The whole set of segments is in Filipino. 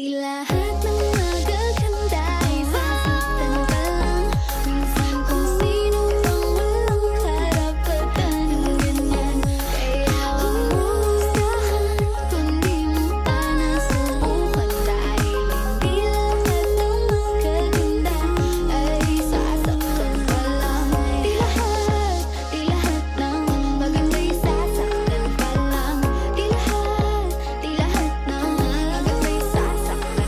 Di lahat ng magaganda ay sasaktan ka lang. Minsan kung sino pang walang karapatan ng ganyan. Kaya huwag mo husgahan kung di mo pa nasubukan. Dahil hindi lahat ng magaganda ay sasaktan ka lang. Di lahat ng maganda'y sasaktan ka lang. Di lahat ng maganda'y sasaktan ka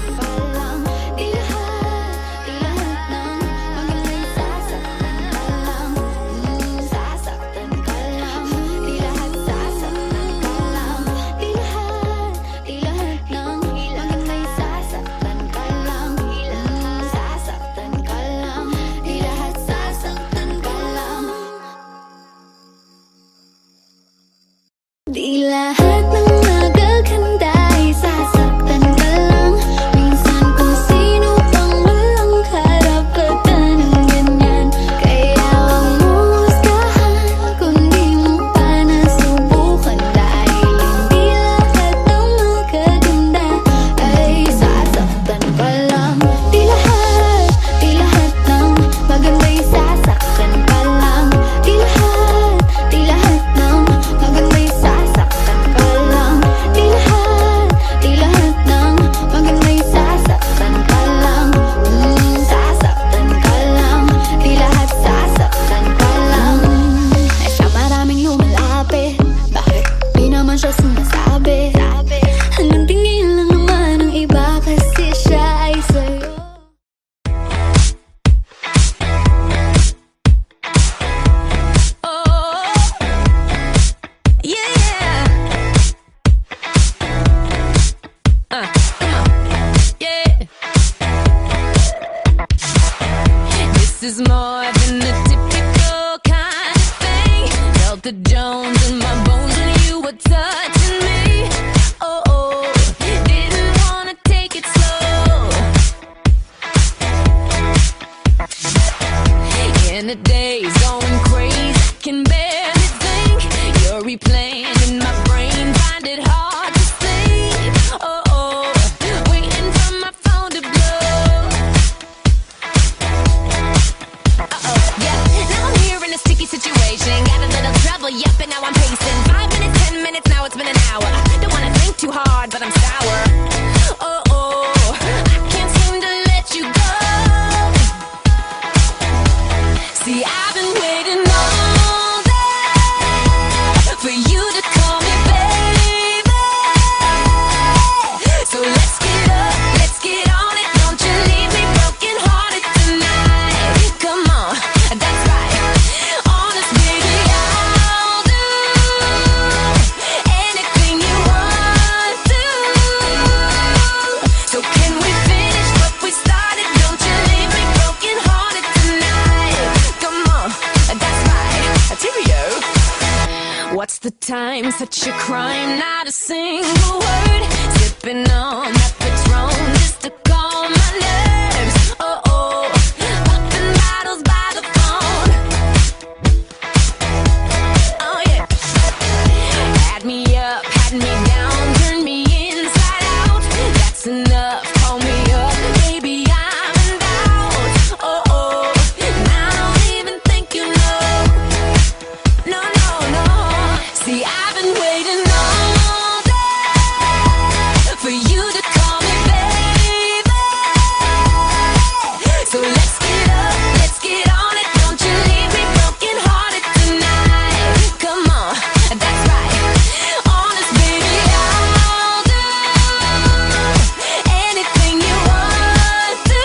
lang. Di lahat ng maganda'y sasaktan ka lang. Sasaktan ka lang. Di lahat sasaktan ka lang. Sa maraming lumalapit, bakit di naman siya sinasabi? Hanggang tingin lang naman ng iba kasi siya ay sa'yo. This is more than the typical kind of thing. Felt the Jones in my bones when you were touching me. Oh, didn't wanna take it slow. And the day's going crazy, can barely think. You're replaying in my brain, find it hard to sleep. Oh, waiting for my phone to blow. Now I'm here in a sticky situation. Got a little trouble, yep, and now I'm pacing. 5 minutes, 10 minutes, now it's been an hour. Don't wanna think too hard, but I'm sour. Oh, I can't seem to let you go. See, I've been waiting all day for you to call me baby. So let's get up, let's get on it. Don't you leave me broken hearted tonight. Come on, that's right. Honest, baby, I'll do anything you want to. So can we finish what we started? Don't you leave me broken hearted tonight. Come on, that's right. Cheerio. What's the time? Such a crime, not a single word. Sipping on that Patron just to calm my nerves. Oh, popping bottles by the phone. Oh yeah. Had me up, had me down, turned me inside out. That's enough, call me up, baby, I'm in doubt. Oh, and I don't even think you know. No. See, I've been waiting all day for you to call me baby. So let's get up, let's get on it. Don't you leave me broken hearted tonight. Come on, that's right. Honest, baby, I'll do anything you want to.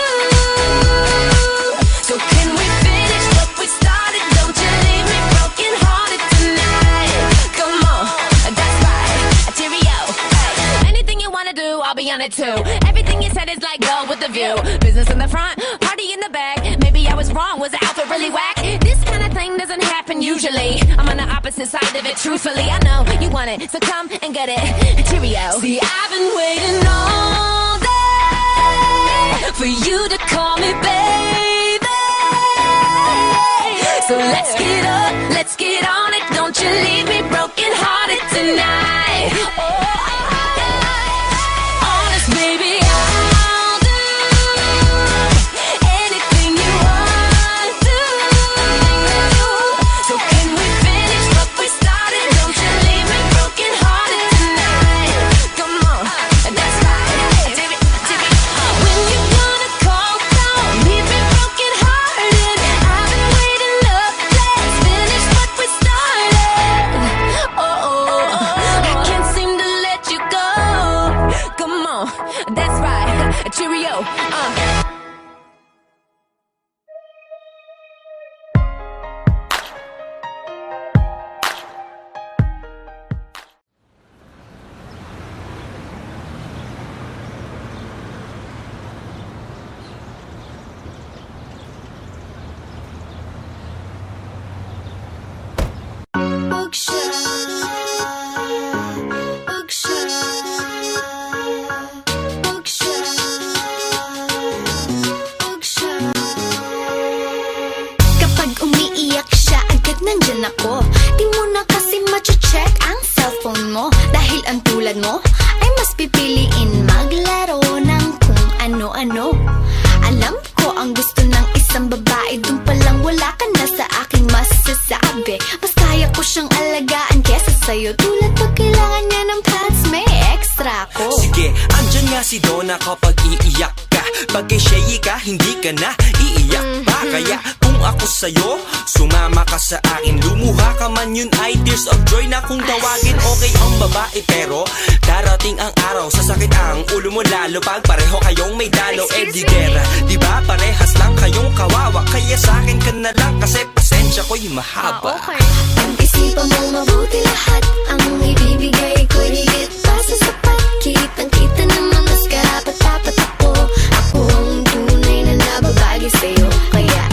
So can we finish what we started? Don't you leave me broken hearted tonight. Come on, that's right. Cheerio. Hey, anything you wanna do, I'll be on it too. Everything you said is like go with the view. Business in the front, party in the back. Maybe I was wrong, was the outfit really whack? This kind of thing doesn't happen usually. I'm on the opposite side of it, truthfully. I know you want it, so come and get it. Cheerio. See, I've been waiting all day for you to call me baby. So let's get up, let's get on it. Don't you leave me broken hearted tonight. Honest, baby, go. Kapag umiiyak siya, agad nandyan ako. Di mo na kasi mache-check ang cellphone mo. Dahil ang tulad mo ay mas pipiliin maglaro ng kung ano-ano. Alam ko ang gusto ng isang babae, dun palang wala ka na sa aking masasabi. Mas kaya ko siyang alagaan kesa sa'yo. Tulad pag kailangan niya ng pads, may extra ko. Sige, andyan nga si Donna kapag iiyak ka. Pag kay Shay ka, hindi ka na iiyak pa. Kaya kung ako sa'yo, sumama ka sa akin. Lumuha ka man, yun ay tears of joy na kung tawagin. Okay ang babae pero darating ang araw, sasakit ang ulo mo lalo pag pareho kayong may dalo. Eh di gera, di ba parehas lang kayong kawawa. Kaya sa akin ka na lang kasi pasensya ko'y mahaba. Okay. Pag-isipan mo mabuti lahat, ang ibibigay ko'y higit pa sa sapat. Kitang-kita naman mas karapat-dapat ako. Ako ang tunay na nababagi sa'yo. Kaya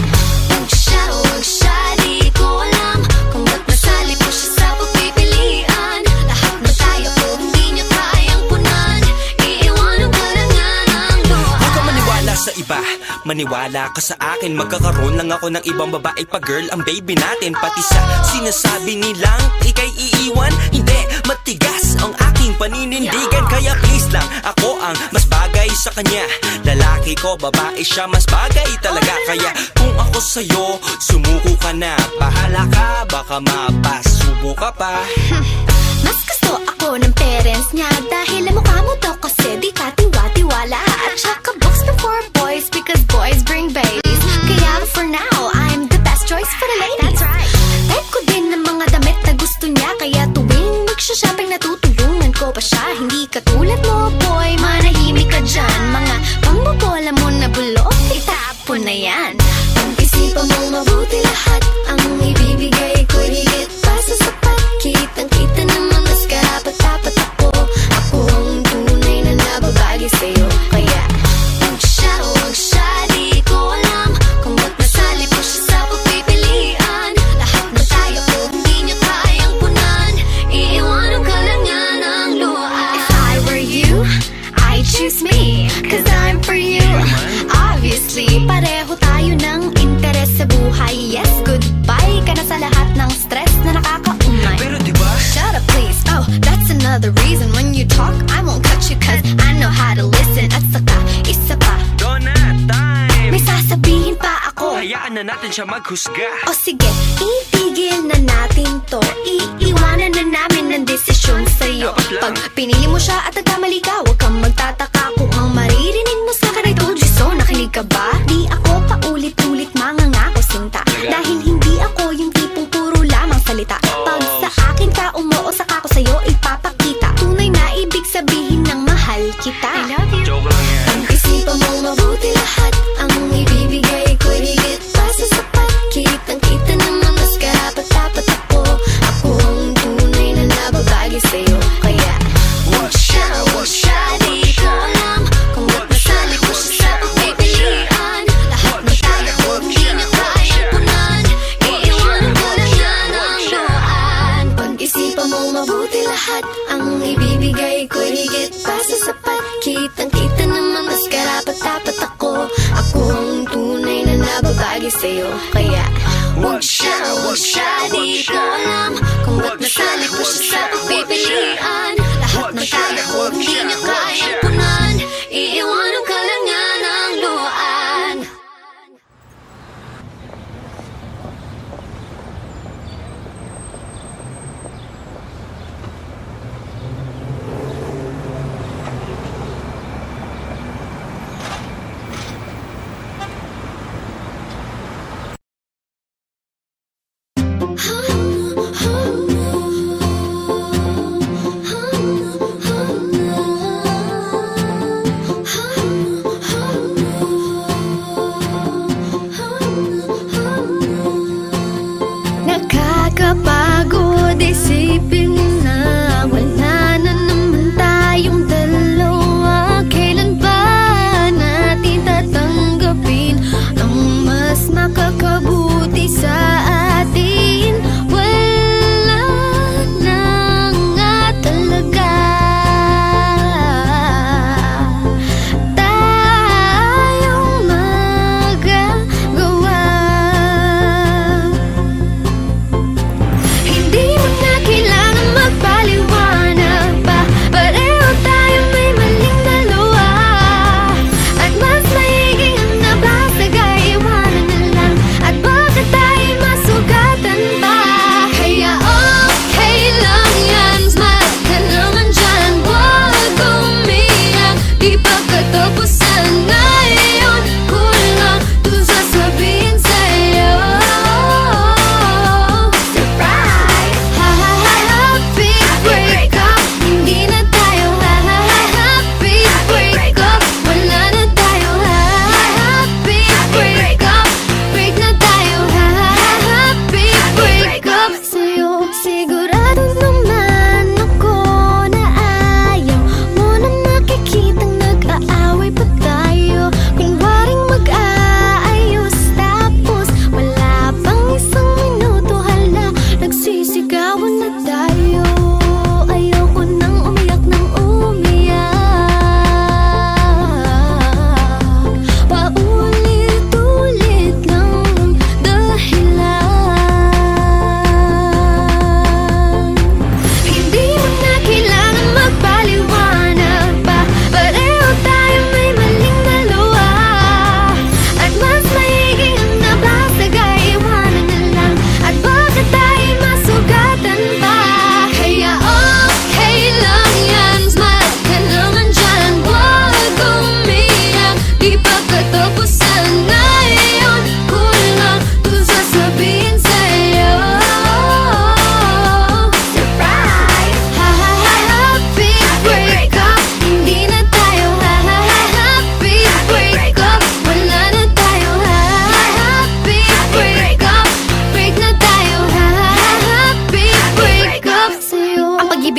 huwag siya, di ko alam kung ba't nasali ko siya sa pagpipilian. Lahat na tayo ko, hindi niya kayang punan. Iiwanan ka lang nga ng luha. Huwag ka maniwala sa iba, maniwala ka sa akin. Magkakaroon lang ako ng ibang babae pa girl, ang baby natin. Pati sa sinasabi nilang ika'y iiwan, hindi matigas ang aking paninindigan. Kaya please lang, ako ang mas bagay sa kanya. Lalaki ko, babae siya, mas bagay talaga. Kaya kung ako sa'yo, sumuko ka na. Bahala ka, baka mapasubo ka pa. Mas gusto ako ng parents niya dahil ang mukha mo daw kasi di ka tiwa-tiwala. At saka books before boys because boys bring babies. Kaya for now, I'm the best choice for the ladies. That's right. Type ko din ng mga damit na gusto niya. Kaya tuwing magsha-shopping natutulungan ko pa siya. Hindi katulad mo boy, manahimik ka dyan. Mga pambobola mo na bulok, itapon na yan. Pag-isipan mo mabuti lahat, ang ibibigay ko'y higit pa sa sapat. Kitang-kita naman mas karapat-dapat ako. Ako ang tunay na nababagi sa'yo. Kaya huwag siya, di ko alam kung ba't nasali ko siya sa pagpipilian. Lahat na tayo ko, hindi niya kayang punan. Iiwanan ka lang nga ng luha. If I were you, I'd choose me, cause I'm for you. Obviously, pareho tayo ng interes sa buhay. Yes, goodbye ka na sa lahat ng stress na nakakaumay. Pero diba? Shut up please, oh, that's another reason when you talk, I won't cut you cause I know how to listen. At saka, isa pa, Donna, time! may sasabihin pa ako. Hayaan na natin siya maghusga. O sige, itigil na natin to. Iiwanan na namin ng desisyon sa'yo. Dapat lang. Pag pinili mo siya at nagkamali ka, huwag kang magtataka kung ang maririnig mo sa akin. I told you so, nakinig ka ba? Di ako paulit-ulit mangangako sinta. Dahil hindi ako yung tipong puro lamang salita. Pag sa akin ka umuo, saka ko sa'yo ipapakita. Tunay na ibig sabihin ng mahal kita. I love you. Joke lang yan. Pag-isipan mo mabuti lahat, ang ibibigay ko'y higit pa sa sapat. Kitang-kita naman mas karapat-dapat ako. Ako ang tunay na nababagi sa'yo. Kaya huwag siya, di ko alam kung ba't nasali ko siya sa pagpipilian. Lahat na tayo ko, hindi niya kayang punan. Iiwanan ko lang yan ang luhaan. Pag-isipan mo mabuti lahat, ang ibibigay ko'y higit pa sa sapat. Kitang-kita naman mas karapat-dapat ako. Ako ang tunay na nababagi sa'yo. Kaya huwag siya, di ko alam kung ba't nasali ko siya sa pagpipilian. Lahat ng tayo ko, hindi niya kayang punan. Iiwanan ka lang nga ng luhaan.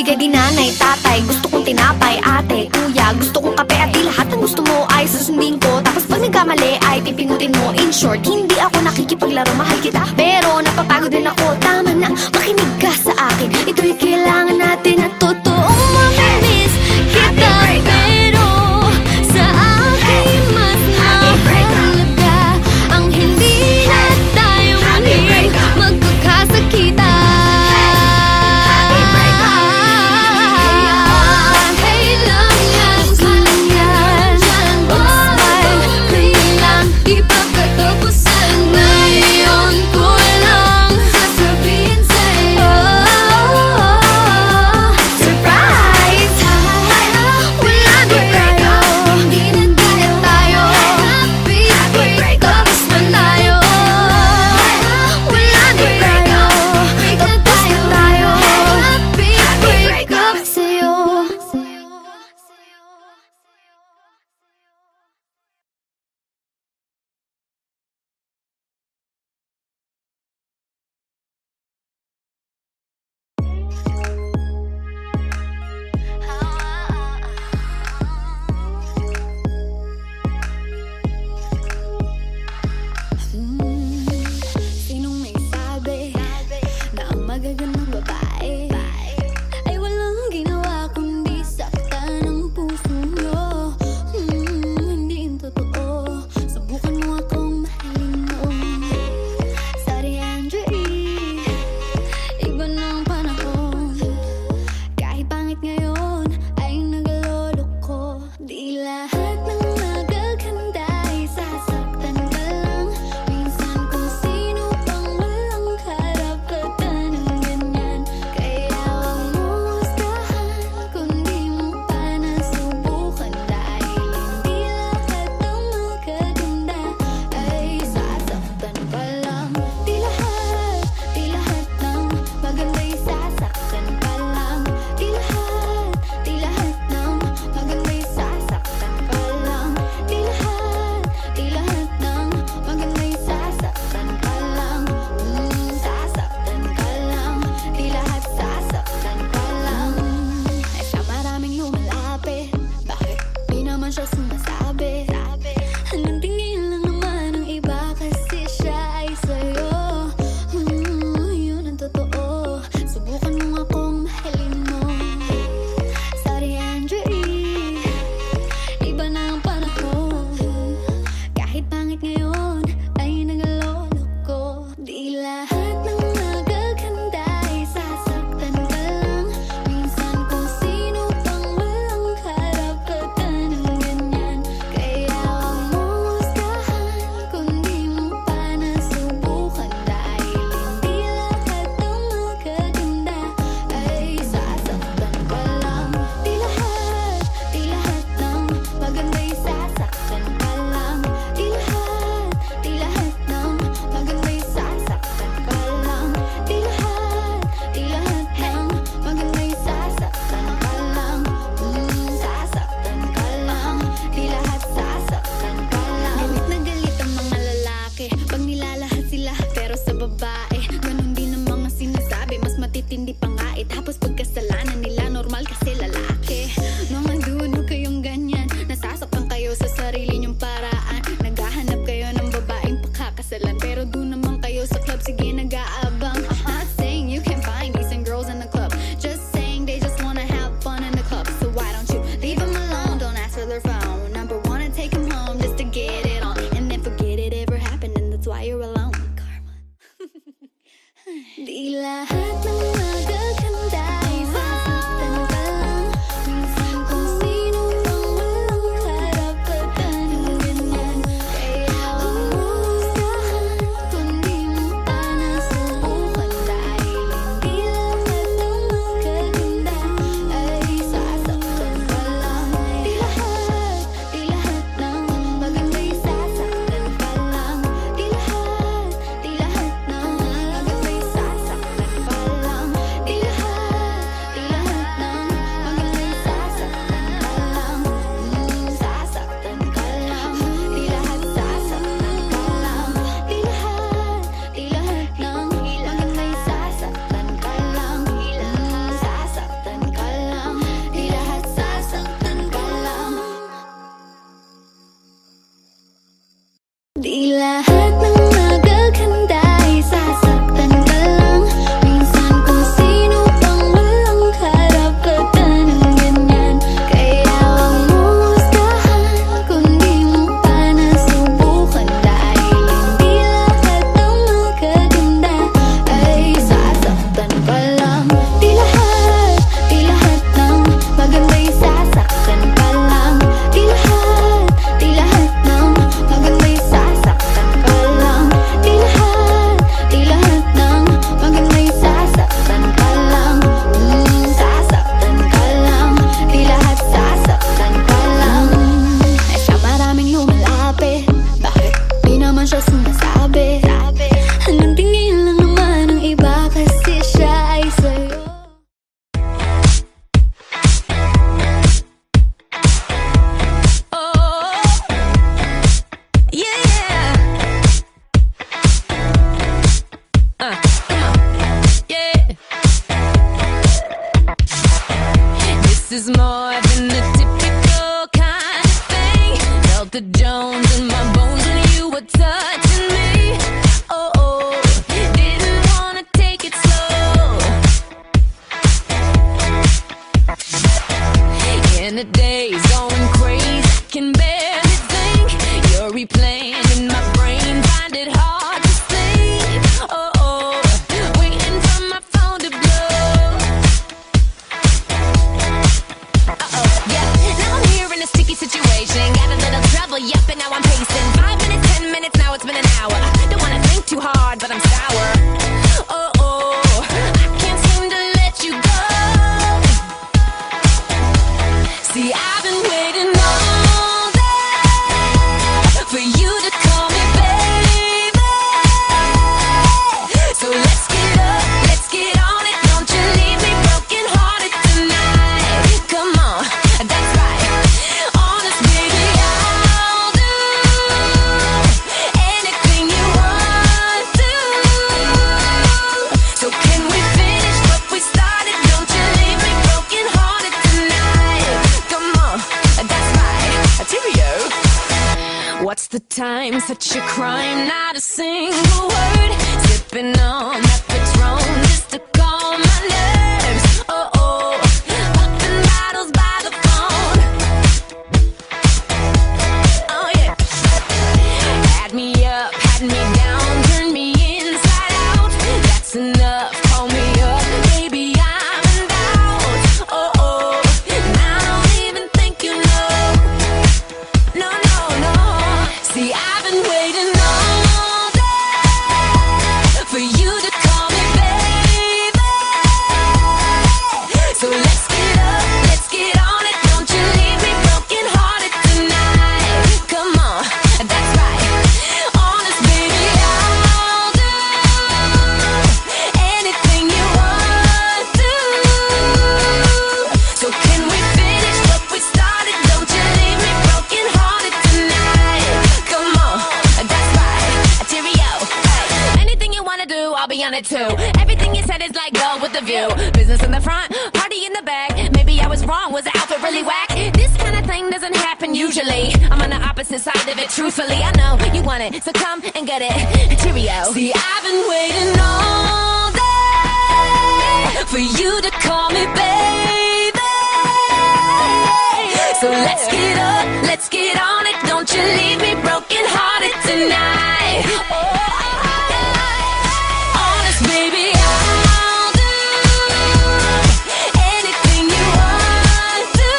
bigay di nanay, tatay. Gusto kong tinapay, ate, kuya. Gusto kong kape at di lahat ng gusto mo ay susundin ko. Tapos pag nagkamali ay pipingutin mo. In short, hindi ako nakikipaglaro, mahal kita, pero napapagod din ako. Tama na, makinig ka sa akin. Ito'y kailangan natin at totoong mamimiss kita. Pero sa akin mas mahalaga ang hindi na tayo muling magkakasakitan. is more than the typical kind of thing. Felt the Jones in my bones when you were touching me. Oh, oh, didn't wanna take it slow. And the day's going crazy, can barely think. You're replaying in my brain, find it hard to sleep. Oh, oh, waiting for my phone to blow. Uh-oh, yeah, now I'm here in a sticky situation. Got a little trouble, yep, and now I'm pacing. 5 minutes, 10 minutes, now it's been an hour. Don't wanna think too hard, but I'm sour. Oh, oh, I can't seem to let you go. See, I've been waiting all day for you to call me baby. So let's get up, let's get on it. Don't you leave me broken hearted tonight. Come on, that's right. Honest, baby, I'll do anything you want to. So can we finish what we started? Don't you leave me broken hearted tonight. Come on, that's right. Cheerio. What's the time? Such a crime, not a single word. Sipping on that Patron just to calm my nerves. Oh, oh, popping bottles by the phone. Oh, yeah. Had me up, had me down, turned me inside out. That's enough, call me up, baby, I'm in doubt. Oh, oh, and I don't even think you know. No, no, no. See, I've been waiting all day for you to call me baby. So let's get up, let's get on it. Don't you leave me broken hearted tonight. Come on, that's right. Honest, baby, I'll do anything you want to. So can we finish what we started? Don't you leave me broken hearted tonight. Come on, that's right. Cheerio. Hey, anything you wanna do, I'll be on it too. Everything you said is like go with the view. Business in the front, party in the back. Maybe I was wrong, was the outfit really whack? This kind of thing doesn't happen usually. I'm on the opposite side of it, truthfully. I know you want it, so come and get it. Cheerio. See, I've been waiting all day for you to call me baby. So let's get up, let's get on it. Don't you leave me broken hearted tonight. Oh, honest, baby, I'll do anything you want to.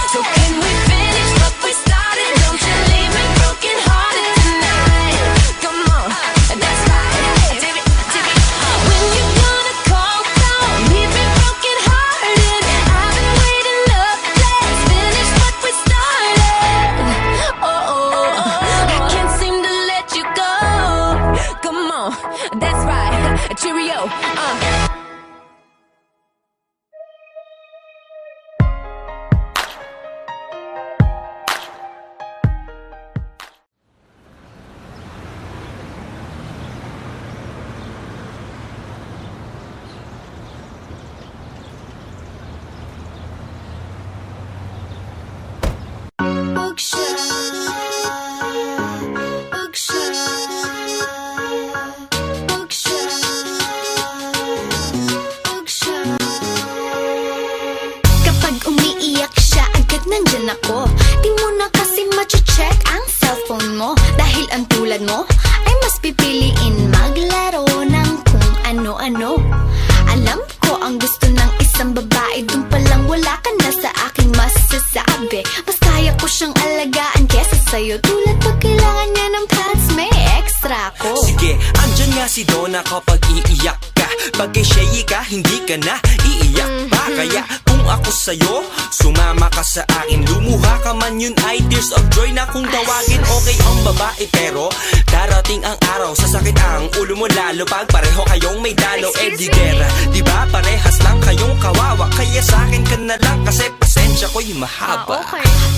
So can we finish what we started? Don't you leave me broken hearted tonight. Come on, that's right. When you gonna call, don't leave me broken hearted. I've been waiting up, let's finish what we started. Oh, oh, I can't seem to let you go. Come on, that's right. Cheerio. Kapag umiiyak siya, agad nandyan ako. Di mo na kasi mache-check ang cellphone mo. Dahil ang tulad mo ay mas pipiliin maglaro ng kung ano-ano. Alam ko ang gusto ng isang babae, dun palang wala ka na sa aking masasabi. Mas kaya ko siyang alagaan kesa sa'yo. Tulad pag kailangan niya ng pads, may extra ko. Sige, andyan nga si Donna kapag iiyak ka. Pag kay Shay ka, hindi ka na iiyak pa. Kaya kung ako sa'yo, sumama ka sa akin. Lumuha ka man, yun ay tears of joy na kung tawagin. Okay ang babae pero darating ang araw, sasakit ang ulo mo lalo pag pareho kayong may dalo. Eh di gera, di ba parehas lang kayong kawawa. Kaya sa'kin ka na lang kasi pasensya ko'y mahaba.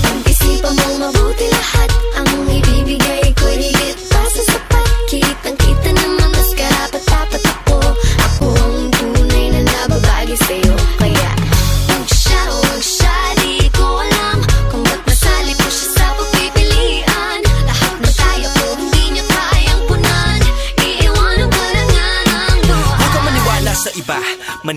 Pag-isipan mong mabuti lahat, ang ibibigay ko'y higit pa sa sapat. Kitang-kita naman mas karapat-dapat ako. Ako ang tunay na nababagi sa'yo. Kaya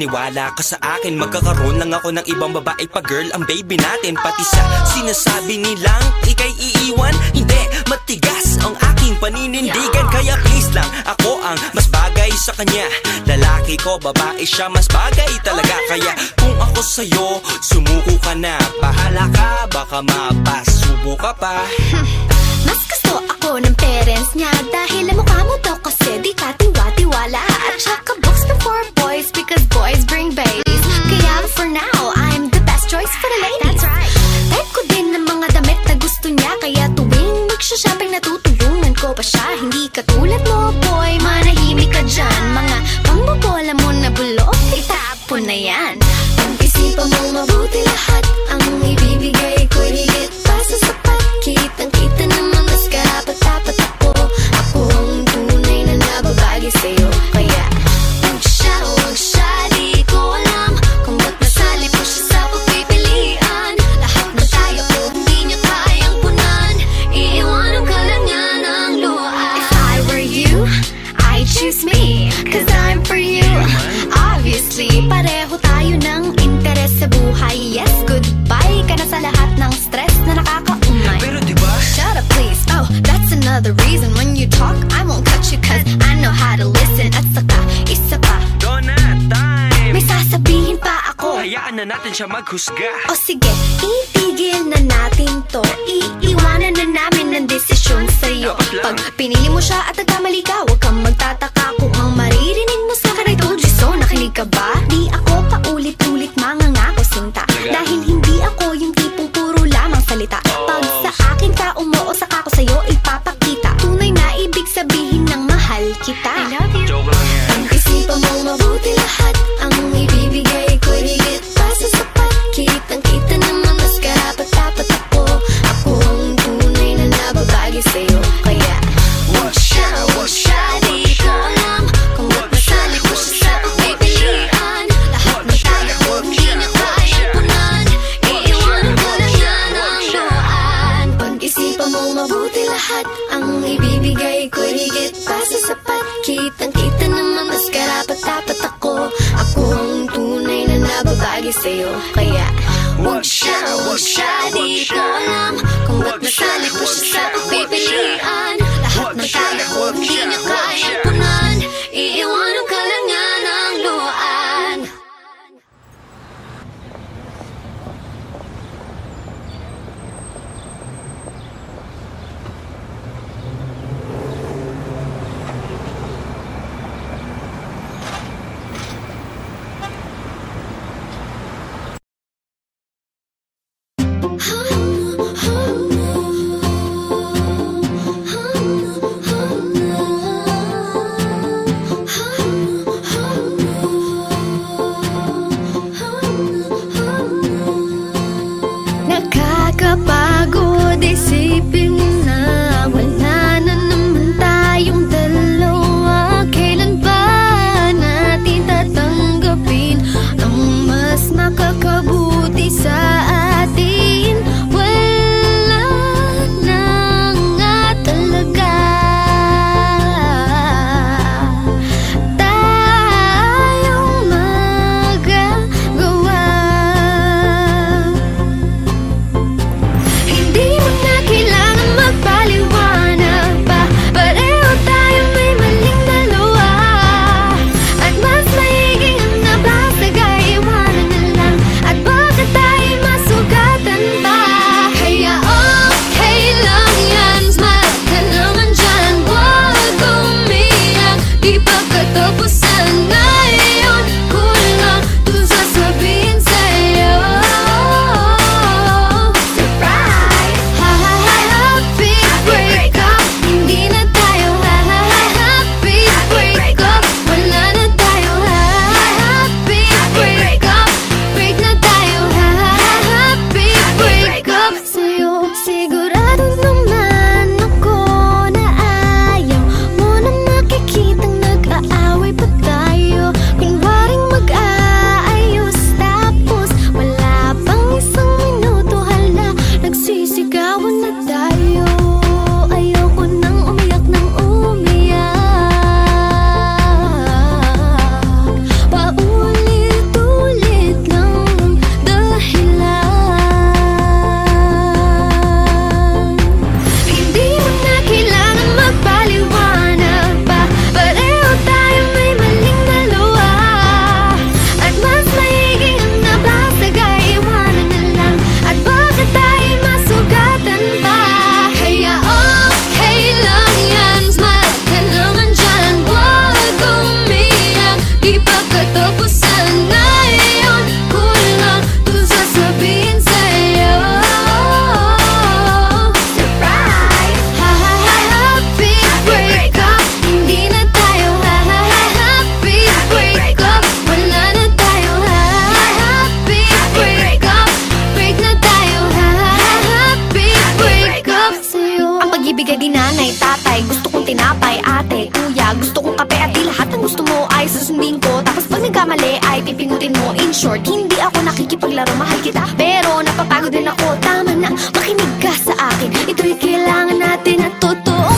maniwala ka sa akin. Magkakaroon lang ako ng ibang babae pa girl, ang baby natin. Pati sa sinasabi nilang ika'y iiwan, hindi, matigas ang aking paninindigan. Kaya please lang, ako ang mas bagay sa kanya. Lalaki ko, babae siya, mas bagay talaga. Kaya kung ako sa'yo, sumuko ka na. Bahala ka, baka mapasubo ka pa. Mas gusto ako ng parents niya dahil ang mukha mo daw kasi di ka tiwa-tiwala. At saka books before boys because boys bring babies. Kaya for now, I'm the best choice for the ladies. That's right. Type ko din ng mga damit na gusto niya. Kaya tuwing magsha-shopping natutulungan ko pa siya. Hindi katulad mo boy, manahimik ka dyan. Mga pangbobola mo na bulok, itapon na yan. Pag-isipan mo mabuti lahat, ang ibibigay ko higit pa sa sapat. Kitang-kita naman mas karapat-dapat ako. Ako ang tunay na nababagi sa'yo. Kaya huwag siya, di ko alam kung ba't nasali po siya sa pagpipilian. Lahat na tayo ko, hindi niya kayang punan. Iiwanan ka lang niya ng luha. If I were you, I'd choose me, cause I'm for you. Obviously, pareho tayo ng interes sa buhay. Yes, goodbye ka na sa lahat ng stress na nakakaumay. Pero diba? Shut up please, oh, that's another reason. When you talk, I won't cut you cause I know how to listen. At saka, isa pa, Donut time! may sasabihin pa ako. Hayaan na natin siya maghusga. O sige, itigil na natin to. Iiwanan na namin ng desisyon sa'yo. Dapat lang. Pag pinili mo siya at nagkamali ka, huwag kang magtataka kung ang maririnig mo sa akin ay told you so. Nakinig ka ba? Di ako paulit-ulit mangangako sinta. Dahil hindi ako yung tipong puro lamang salita. Pag sa akin ka umuo, saka ko sa'yo ipapakita. Tunay na ibig sabihin ng mahal kita. I love you. Joke lang yan. Pag-isipan mo mabuti lahat, ang ibibigay ko higit pa sa sapat. Kitang-kita naman mas karapat-dapat ako. Ako ang tunay na nababagi sa'yo. Kaya huwag siya, di ko alam kung ba't nasali ko siya sa pagpipilian. Lahat na tayo ko, hindi niya kayang punan. Iiwanan ko lang yan ang luhaan. Pag-isipan mo mabuti lahat, ang ibibigay ko higit pa sa sapat. Kitang-kita naman mas karapat-dapat ako. Ako ang tunay na nababagi sa'yo. Kaya huwag siya, di ko alam kung ba't nasali ko siya sa pagpipilian. Lahat ng tayo ko, hindi niya kayang punan. Iiwanan ka lang niya ng luhaan. pipindutin mo. In short, hindi ako nakikipaglaro, mahal kita, pero napapagod din ako. Tama na, makinig ka sa akin, ito'y kailangan natin at totoo.